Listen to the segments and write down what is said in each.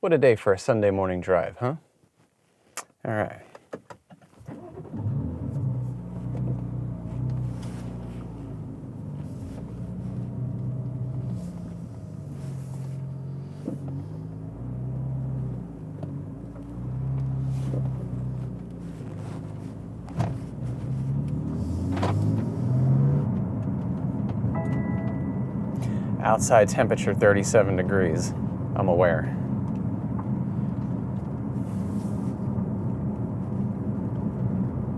What a day for a Sunday morning drive, huh? All right. Outside temperature 37 degrees, I'm aware.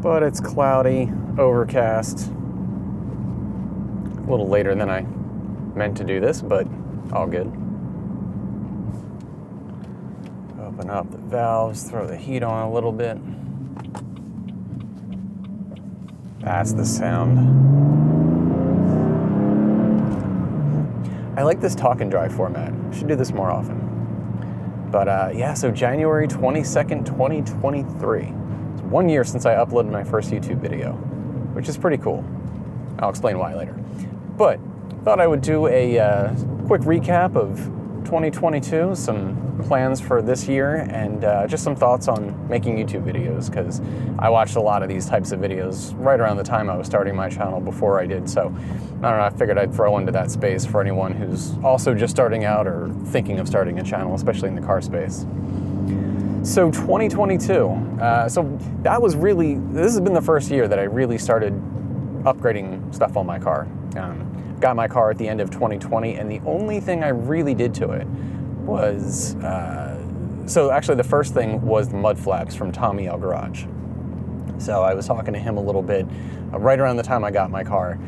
But it's cloudy, overcast. A little later than I meant to do this, but all good. Open up the valves, throw the heat on a little bit. That's the sound. I like this talk and drive format. I should do this more often. But yeah, so January 22nd, 2023. It's 1 year since I uploaded my first YouTube video, which is pretty cool. I'll explain why later. But thought I would do a quick recap of 2022, some plans for this year, and just some thoughts on making YouTube videos, because I watched a lot of these types of videos right around the time I was starting my channel before I did. So I don't know, I figured I'd throw into that space for anyone who's also just starting out or thinking of starting a channel, especially in the car space. So 2022, so that was really, this has been the first year that I really started upgrading stuff on my car. Got my car at the end of 2020, and the only thing I really did to it was, so actually the first thing was the mud flaps from Tommy L Garage. So I was talking to him a little bit right around the time I got my car.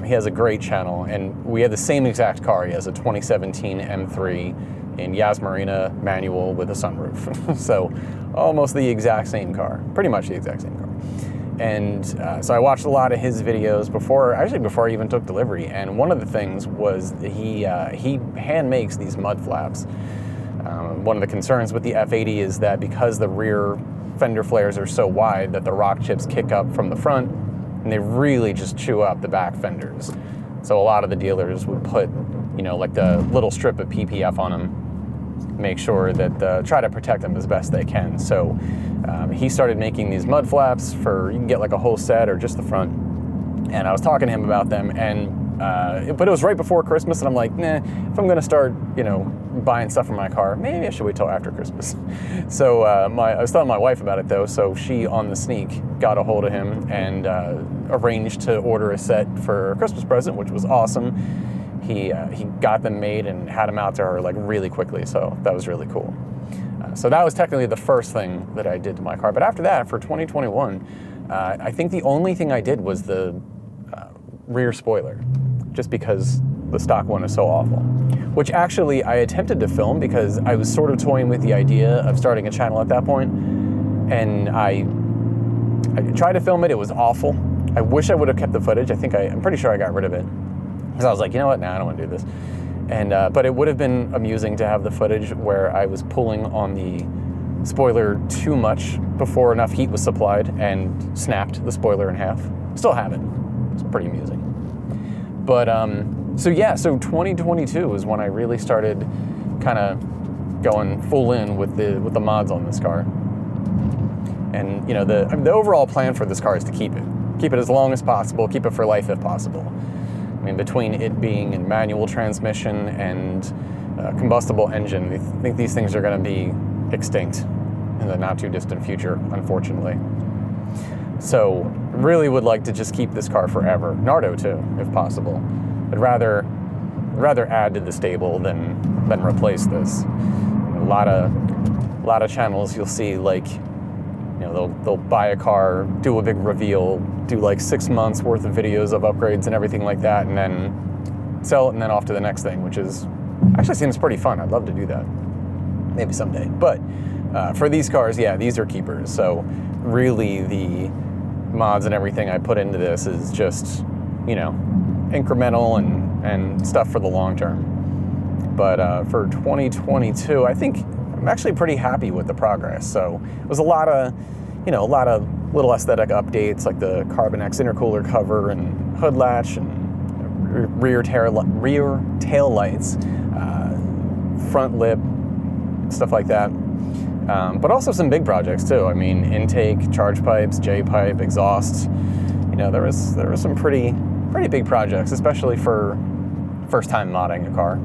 He has a great channel, and we had the same exact car. He has a 2017 M3 in Yasmarina manual with a sunroof. So almost the exact same car, pretty much the exact same car. And so I watched a lot of his videos before I even took delivery. And one of the things was that he hand makes these mud flaps. One of the concerns with the F80 is that because the rear fender flares are so wide that the rock chips kick up from the front and they really just chew up the back fenders. So a lot of the dealers would put, like the little strip of PPF on them, make sure that try to protect them as best they can. So he started making these mud flaps you can get like a whole set or just the front. And I was talking to him about them, but it was right before Christmas, and I'm like, nah, if I'm gonna start, buying stuff for my car, maybe I should wait till after Christmas. So I was telling my wife about it though, so she on the sneak got a hold of him and arranged to order a set for a Christmas present, which was awesome. He got them made and had them out to her like really quickly, so that was really cool. So that was technically the first thing that I did to my car. But after that, for 2021, I think the only thing I did was the rear spoiler, just because the stock one is so awful. Which actually I attempted to film because I was sort of toying with the idea of starting a channel at that point, and I tried to film it. It was awful. I wish I would have kept the footage. I'm pretty sure I got rid of it because I was like, you know what? Nah, I don't want to do this. And but it would have been amusing to have the footage where I was pulling on the spoiler too much before enough heat was supplied and snapped the spoiler in half. Still have it. It's pretty amusing. But so 2022 is when I really started kind of going full in with the mods on this car. And the overall plan for this car is to keep it as long as possible, keep it for life if possible. I mean, between it being a manual transmission and combustible engine, I think these things are going to be extinct in the not too distant future, unfortunately. So really would like to just keep this car forever. Nardo too, if possible. I'd rather add to the stable than replace this. A lot of channels you'll see, like, they'll buy a car, do a big reveal, do like 6 months worth of videos of upgrades and everything like that, and then sell it and then off to the next thing, which actually seems pretty fun. I'd love to do that. Maybe someday. But for these cars, yeah, these are keepers. So really the mods and everything I put into this is just, incremental and stuff for the long term. But for 2022, I think I'm actually pretty happy with the progress. So it was a lot of little aesthetic updates, like the Carbon X intercooler cover and hood latch and rear tail lights, front lip, stuff like that. But also some big projects too. I mean, intake, charge pipes, J-pipe, exhaust. You know, there was some pretty big projects, especially for first time modding a car,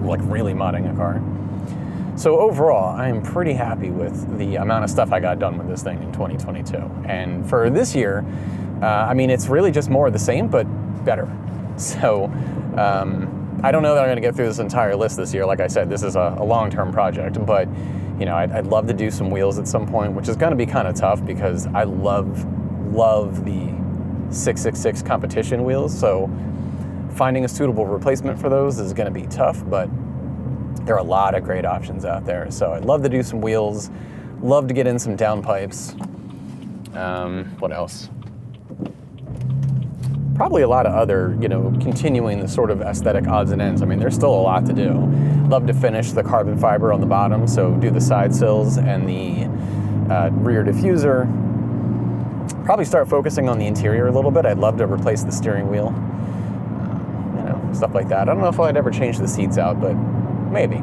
like really modding a car. So overall, I am pretty happy with the amount of stuff I got done with this thing in 2022. And for this year, I mean, it's really just more of the same, but better. So I don't know that I'm going to get through this entire list this year. Like I said, this is a long-term project, but you know, I'd love to do some wheels at some point, which is going to be kind of tough because I love the 666 competition wheels. So finding a suitable replacement for those is going to be tough, but there are a lot of great options out there. So I'd love to do some wheels, love to get in some downpipes. What else? Probably a lot of other, you know, continuing the sort of aesthetic odds and ends. I mean, there's still a lot to do. Love to finish the carbon fiber on the bottom, so do the side sills and the rear diffuser. Probably start focusing on the interior a little bit. I'd love to replace the steering wheel. You know, stuff like that. I don't know if I'd ever change the seats out, but maybe.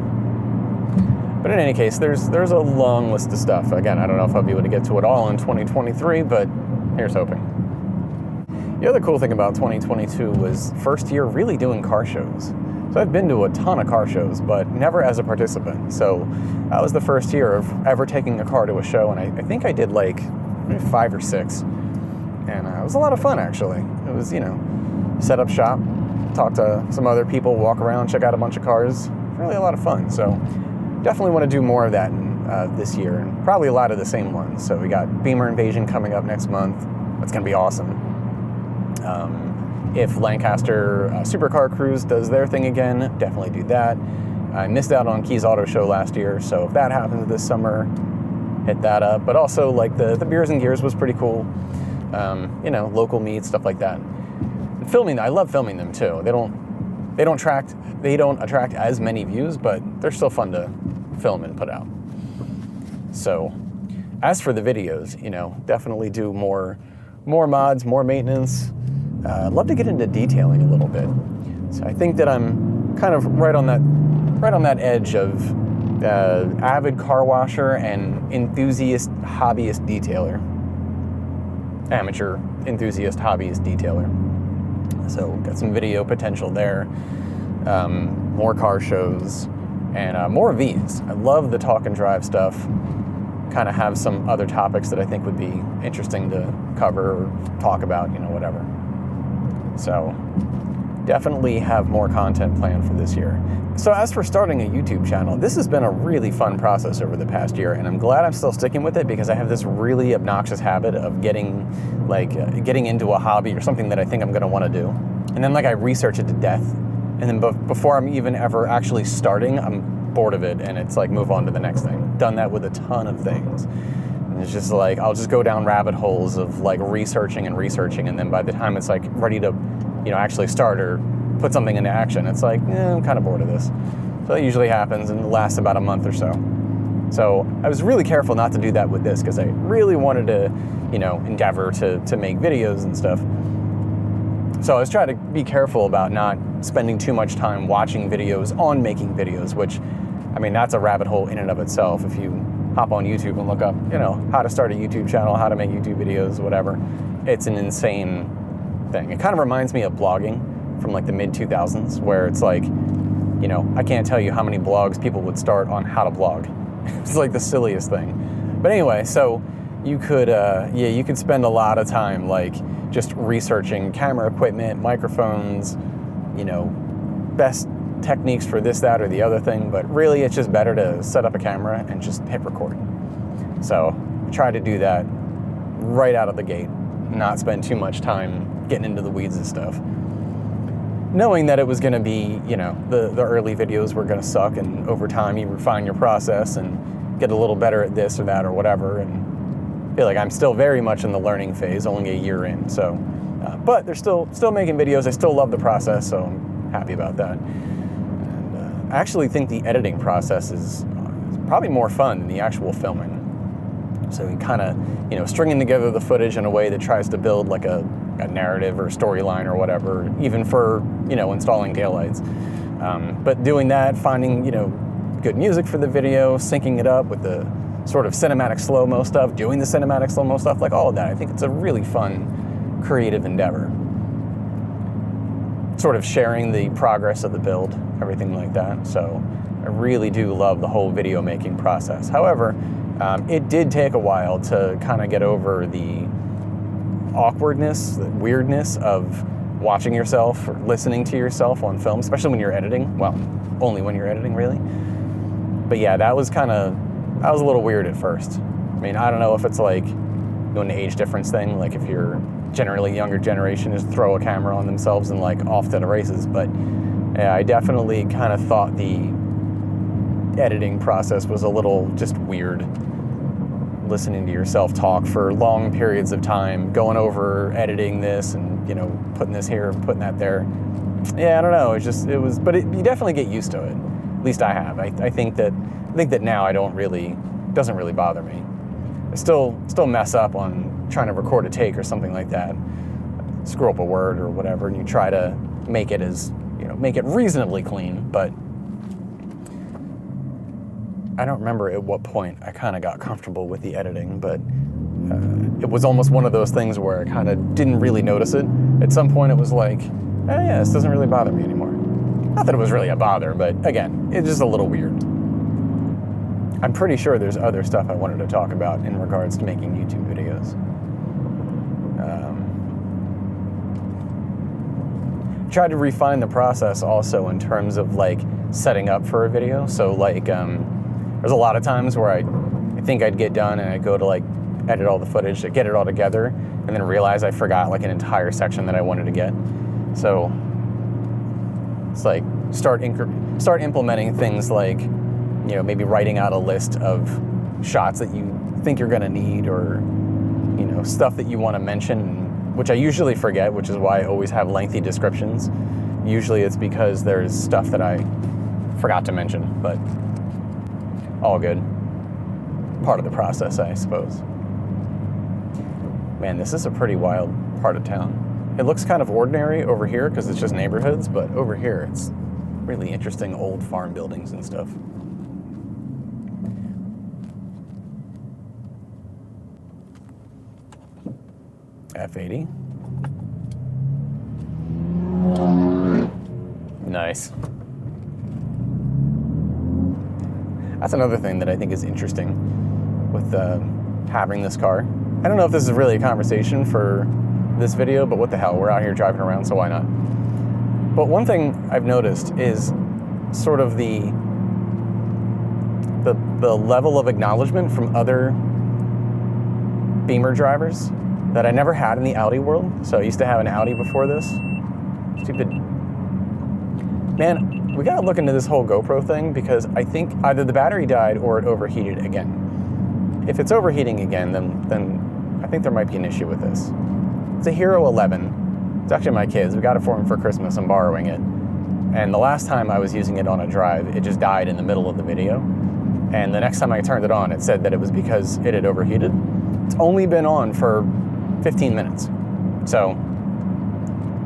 But in any case, there's a long list of stuff. Again, I don't know if I'll be able to get to it all in 2023, but here's hoping. The other cool thing about 2022 was first year really doing car shows. So I've been to a ton of car shows, but never as a participant. So that was the first year of ever taking a car to a show, and I think I did like 5 or 6. And it was a lot of fun, actually. It was, you know, set up shop, talk to some other people, walk around, check out a bunch of cars. Really a lot of fun. So definitely want to do more of that this year, and probably a lot of the same ones. So we got Beamer Invasion coming up next month. That's going to be awesome. If Lancaster Supercar Cruise does their thing again, definitely do that. I missed out on Keys Auto Show last year, so if that happens this summer, hit that up. But also, like, the Beers and Gears was pretty cool. You know, local meets, stuff like that. And filming, I love filming them too. They don't attract as many views, but they're still fun to film and put out. So, as for the videos, you know, definitely do more mods, more maintenance. I'd love to get into detailing a little bit. So I think that I'm kind of right on that edge of avid car washer and enthusiast hobbyist detailer. Amateur enthusiast hobbyist detailer. So got some video potential there. More car shows and more V's. I love the talk and drive stuff. Kind of have some other topics that I think would be interesting to cover or talk about, you know, whatever. So definitely have more content planned for this year. So as for starting a YouTube channel, this has been a really fun process over the past year, and I'm glad I'm still sticking with it because I have this really obnoxious habit of getting into a hobby or something that I think I'm going to want to do. And then I research it to death. And then before I'm even ever actually starting, I'm bored of it, and it's move on to the next thing. Done that with a ton of things. And it's just I'll just go down rabbit holes of researching, and then by the time it's ready to, actually start or put something into action, it's I'm kind of bored of this. So that usually happens and lasts about a month or so. So I was really careful not to do that with this because I really wanted to, endeavor to make videos and stuff. So I was trying to be careful about not spending too much time watching videos on making videos, which, that's a rabbit hole in and of itself. If you hop on YouTube and look up, how to start a YouTube channel, how to make YouTube videos, whatever, it's an insane thing. It kind of reminds me of blogging from the mid-2000s, where it's I can't tell you how many blogs people would start on how to blog. It's the silliest thing. But anyway, so you could spend a lot of time just researching camera equipment, microphones, best techniques for this, that, or the other thing, but really it's just better to set up a camera and just hit record. So I try to do that right out of the gate, not spend too much time getting into the weeds and stuff. Knowing that it was going to be, the early videos were going to suck, and over time you refine your process and get a little better at this or that or whatever, and I feel I'm still very much in the learning phase, only a year in, so, but they're still making videos. I still love the process, so I'm happy about that. And I actually think the editing process is probably more fun than the actual filming. So you kind of, stringing together the footage in a way that tries to build a narrative or storyline or whatever, even for, installing taillights. But doing that, finding, good music for the video, syncing it up with the sort of cinematic slow-mo stuff, doing the cinematic slow-mo stuff, like all of that. I think it's a really fun, creative endeavor. Sort of sharing the progress of the build, everything like that. So I really do love the whole video making process. However, it did take a while to kind of get over the awkwardness, the weirdness of watching yourself or listening to yourself on film, especially when you're editing. Well, only when you're editing, really. But yeah, that was a little weird at first. I mean, I don't know if it's like an age difference thing, like if you're generally younger generation, just throw a camera on themselves and like off to the races. But yeah, I definitely kind of thought the editing process was a little just weird. Listening to yourself talk for long periods of time, going over editing this and, putting this here and putting that there. Yeah, I don't know. But you definitely get used to it. At least I have. I think that now doesn't really bother me. I still mess up on trying to record a take or something like that. Screw up a word or whatever, and you try to make it make it reasonably clean, but I don't remember at what point I kind of got comfortable with the editing, but it was almost one of those things where I kind of didn't really notice it. At some point it was like, oh yeah, this doesn't really bother me anymore. Not that it was really a bother, but again, it's just a little weird. I'm pretty sure there's other stuff I wanted to talk about in regards to making YouTube videos. Tried to refine the process also in terms of like setting up for a video. So like, there's a lot of times where I think I'd get done and I'd go to like edit all the footage to get it all together and then realize I forgot like an entire section that I wanted to get. So it's like start implementing things like, maybe writing out a list of shots that you think you're going to need, or, stuff that you want to mention, which I usually forget, which is why I always have lengthy descriptions. Usually it's because there's stuff that I forgot to mention, but all good. Part of the process, I suppose. Man, this is a pretty wild part of town. It looks kind of ordinary over here because it's just neighborhoods, but over here it's really interesting old farm buildings and stuff. F80. Nice. That's another thing that I think is interesting with having this car. I don't know if this is really a conversation for this video, but what the hell, we're out here driving around, so why not? But one thing I've noticed is sort of the level of acknowledgement from other Beamer drivers that I never had in the Audi world. So I used to have an Audi before this. Stupid. Man, we gotta look into this whole GoPro thing, because I think either the battery died or it overheated again. If it's overheating again, then I think there might be an issue with this. It's a Hero 11. It's actually my kid's. We got it for him for Christmas. I'm borrowing it. And the last time I was using it on a drive, it just died in the middle of the video. And the next time I turned it on, it said that it was because it had overheated. It's only been on for 15 minutes. So,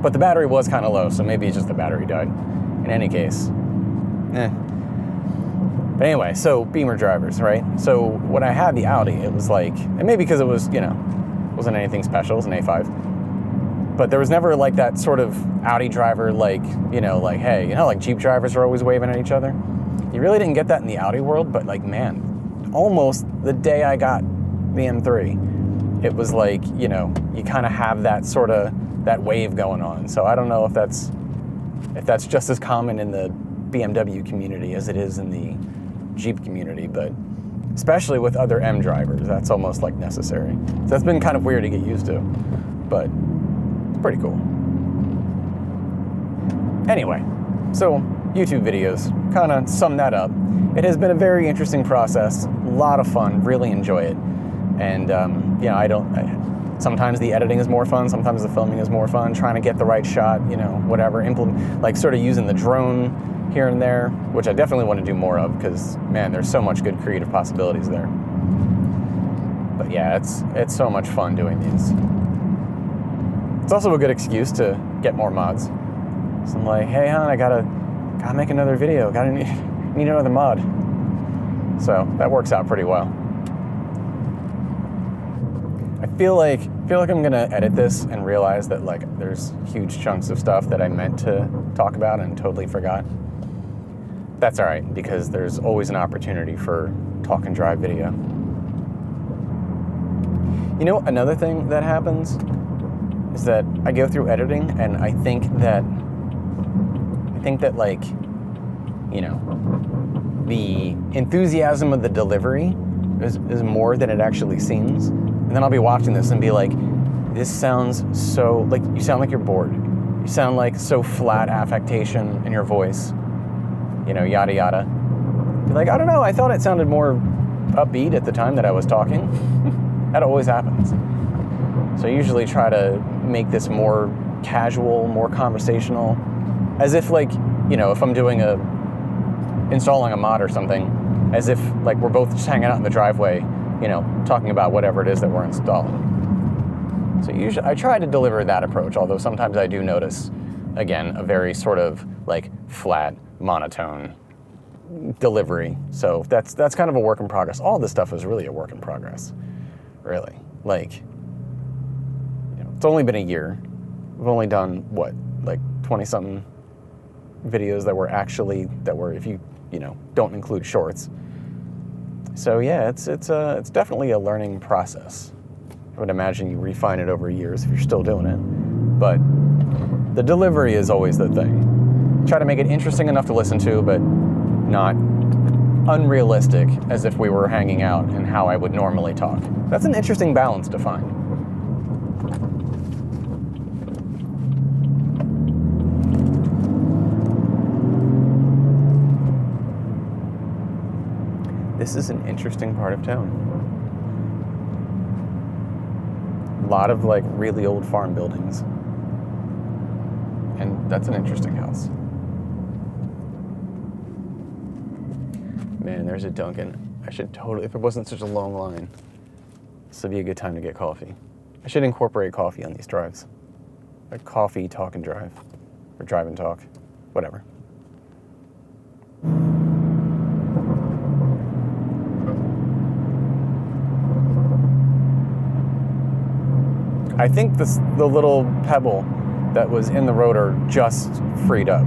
but the battery was kind of low, so maybe it's just the battery died. In any case, But anyway, so Beamer drivers, right? So when I had the Audi, it was like, and maybe because it was, wasn't anything special, it was an A5. But there was never like that sort of Audi driver, like, like, hey, like Jeep drivers are always waving at each other. You really didn't get that in the Audi world, but like, man, almost the day I got the M3, it was like, you kind of have that sort of, that wave going on. So I don't know if that's just as common in the BMW community as it is in the Jeep community, but especially with other M drivers, that's almost like necessary. So that's been kind of weird to get used to, but it's pretty cool. Anyway, so YouTube videos, kind of sum that up. It has been a very interesting process, a lot of fun, really enjoy it. And, sometimes the editing is more fun, sometimes the filming is more fun, trying to get the right shot, whatever, like sort of using the drone here and there, which I definitely want to do more of, because, man, there's so much good creative possibilities there. But yeah, it's so much fun doing these. It's also a good excuse to get more mods. So I'm like, hey, hon, I gotta make another video, need another mod. So that works out pretty well. I feel like I'm gonna edit this and realize that like there's huge chunks of stuff that I meant to talk about and totally forgot. That's all right, because there's always an opportunity for talk and drive video. You know, another thing that happens is that I go through editing and I think that like, you know, the enthusiasm of the delivery is more than it actually seems. And then I'll be watching this and be like, this sounds so, like, you sound like you're bored. You sound like so flat affectation in your voice, you know, yada yada. Be like, I don't know, I thought it sounded more upbeat at the time that I was talking. That always happens. So I usually try to make this more casual, more conversational, as if like, you know, if I'm doing installing a mod or something, as if like we're both just hanging out in the driveway, you know, talking about whatever it is that we're installing. So usually I try to deliver that approach, although sometimes I do notice, again, a very sort of like flat, monotone delivery. So that's kind of a work in progress. All this stuff is really a work in progress, really. Like, you know, it's only been a year. We've only done, what, like 20-something videos that were, if you know, don't include shorts. So yeah, it's definitely a learning process. I would imagine you refine it over years if you're still doing it. But the delivery is always the thing. Try to make it interesting enough to listen to, but not unrealistic as if we were hanging out and how I would normally talk. That's an interesting balance to find. This is an interesting part of town. A lot of like really old farm buildings. And that's an interesting house. Man, there's a Dunkin'. I should totally, if it wasn't such a long line, this would be a good time to get coffee. I should incorporate coffee on these drives. Like coffee, talk and drive. Or drive and talk. Whatever. I think the little pebble that was in the rotor just freed up.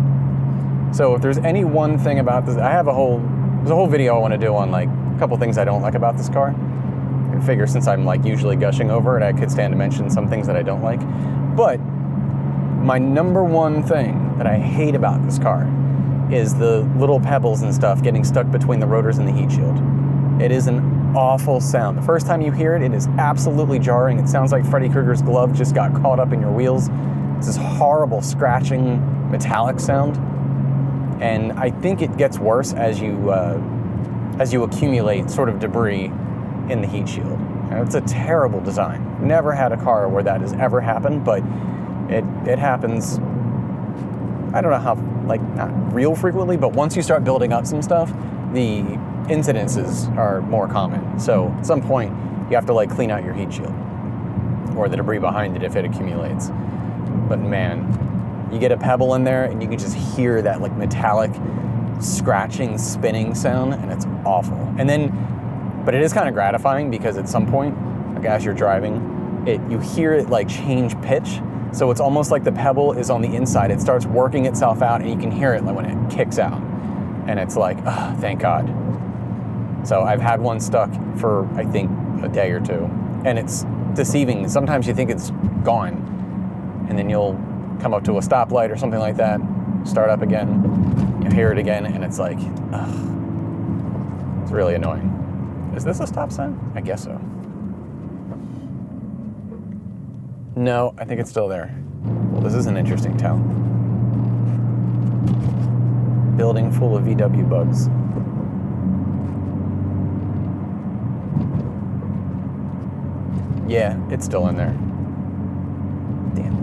So if there's any one thing about this, there's a whole video I want to do on like a couple things I don't like about this car. I figure since I'm like usually gushing over it, I could stand to mention some things that I don't like. But my number one thing that I hate about this car is the little pebbles and stuff getting stuck between the rotors and the heat shield. It is an awful sound. The first time you hear it, it is absolutely jarring. It sounds like Freddy Krueger's glove just got caught up in your wheels. It's this horrible scratching metallic sound. And I think it gets worse as you accumulate sort of debris in the heat shield. And it's a terrible design. Never had a car where that has ever happened, but it happens, I don't know how, like, not real frequently, but once you start building up some stuff, the incidences are more common. So at some point, you have to like clean out your heat shield or the debris behind it if it accumulates. But man, you get a pebble in there and you can just hear that like metallic scratching, spinning sound, and it's awful. And then, but it is kind of gratifying because at some point, like as you're driving, you hear it like change pitch. So it's almost like the pebble is on the inside. It starts working itself out and you can hear it like when it kicks out. And it's like, oh, thank God. So I've had one stuck for, I think, a day or two. And it's deceiving. Sometimes you think it's gone. And then you'll come up to a stoplight or something like that, start up again, you hear it again, and it's like, ugh. It's really annoying. Is this a stop sign? I guess so. No, I think it's still there. Well, this is an interesting town. Building full of VW bugs. Yeah, it's still in there. Damn.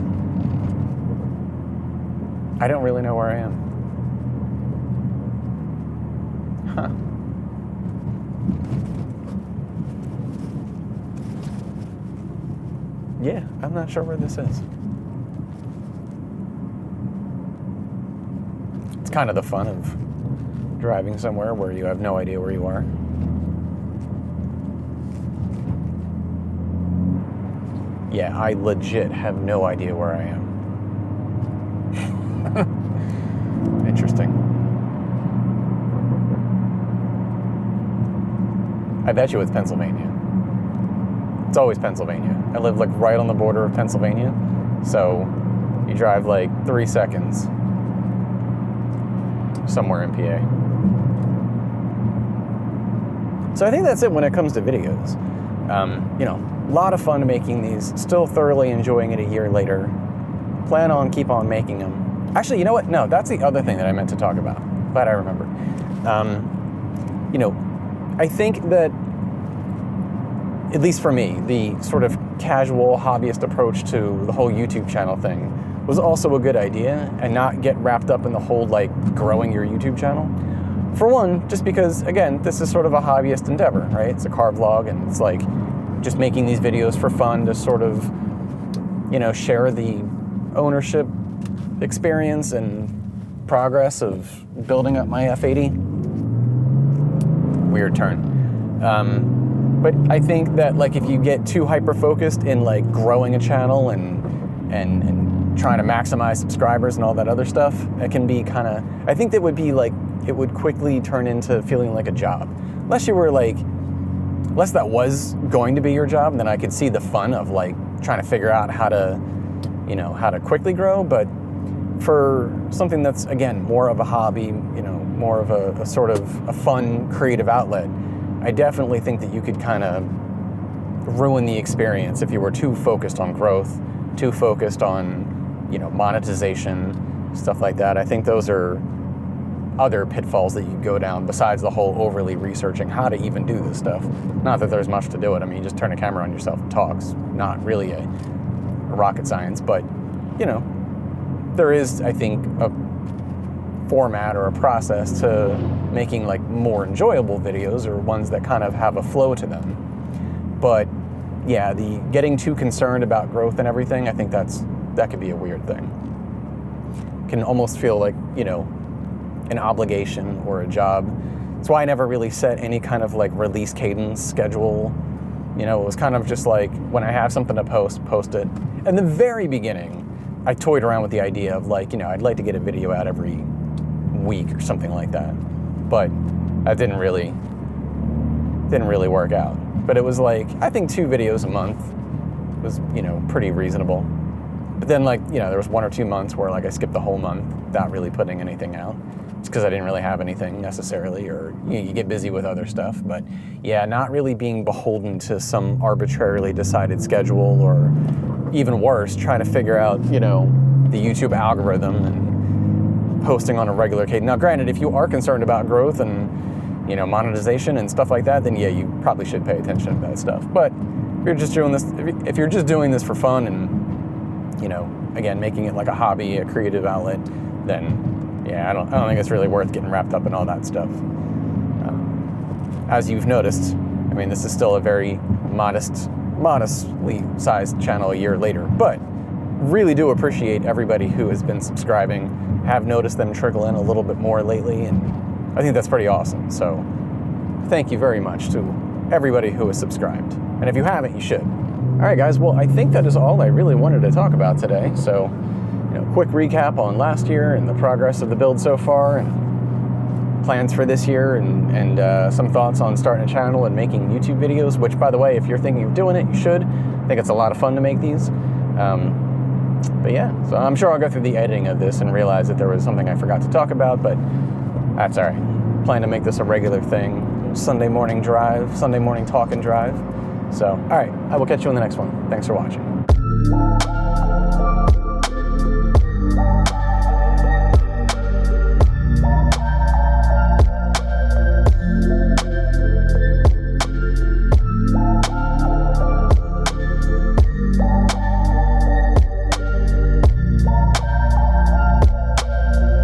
I don't really know where I am. Huh. Yeah, I'm not sure where this is. It's kind of the fun of driving somewhere where you have no idea where you are. yeah, I legit have no idea where I am. Interesting. I bet you it's Pennsylvania. It's always Pennsylvania. I live like right on the border of Pennsylvania, so you drive like 3 seconds somewhere in PA. So I think that's it when it comes to videos. You know, a lot of fun making these, still thoroughly enjoying it a year later. Plan on keep on making them. Actually, you know what? No, that's the other thing that I meant to talk about. Glad I remembered. You know, I think that, at least for me, the sort of casual hobbyist approach to the whole YouTube channel thing was also a good idea, and not get wrapped up in the whole like growing your YouTube channel. For one, just because, again, this is sort of a hobbyist endeavor, right? It's a carvlog, and it's like just making these videos for fun to sort of, you know, share the ownership experience and progress of building up my F80. Weird turn. But I think that like if you get too hyper-focused in like growing a channel and trying to maximize subscribers and all that other stuff, it can be kind of, I think that would be like, it would quickly turn into feeling like a job. Unless you were like, unless that was going to be your job, then I could see the fun of like trying to figure out how to, you know, how to quickly grow. But for something that's, again, more of a hobby, you know, more of a sort of a fun creative outlet, I definitely think that you could kind of ruin the experience if you were too focused on growth, too focused on, you know, monetization, stuff like that. I think those are other pitfalls that you go down besides the whole overly researching how to even do this stuff. Not that there's much to do it. I mean, you just turn a camera on yourself and talk. It's not really a rocket science, but, you know, there is, I think, a format or a process to making like more enjoyable videos, or ones that kind of have a flow to them. But yeah, the getting too concerned about growth and everything, I think that could be a weird thing. Can almost feel like, you know, an obligation or a job. That's why I never really set any kind of like release cadence schedule. You know, it was kind of just like, when I have something to post it. In the very beginning, I toyed around with the idea of like, you know, I'd like to get a video out every week or something like that. But that didn't really work out. But it was like, I think 2 videos a month was, you know, pretty reasonable. But then like, you know, there was 1 or 2 months where like I skipped the whole month without really putting anything out. It's because I didn't really have anything necessarily, or you know, you get busy with other stuff. But yeah, not really being beholden to some arbitrarily decided schedule, or even worse, trying to figure out, you know, the YouTube algorithm and posting on a regular cadence. Now, granted, if you are concerned about growth and, you know, monetization and stuff like that, then yeah, you probably should pay attention to that stuff. But if you're just doing this for fun and, you know, again, making it like a hobby, a creative outlet, then yeah, I don't think it's really worth getting wrapped up in all that stuff. As you've noticed, I mean, this is still a very modestly sized channel a year later, but really do appreciate everybody who has been subscribing. Have noticed them trickle in a little bit more lately, and I think that's pretty awesome. So thank you very much to everybody who has subscribed. And if you haven't, you should. All right, guys, well, I think that is all I really wanted to talk about today. So, you know, quick recap on last year and the progress of the build so far, and plans for this year, and some thoughts on starting a channel and making YouTube videos, which, by the way, if you're thinking of doing it, you should. I think it's a lot of fun to make these. But yeah, so I'm sure I'll go through the editing of this and realize that there was something I forgot to talk about, but that's all right. Plan to make this a regular thing. Sunday morning talk and drive. So, all right, I will catch you in the next one. Thanks for watching.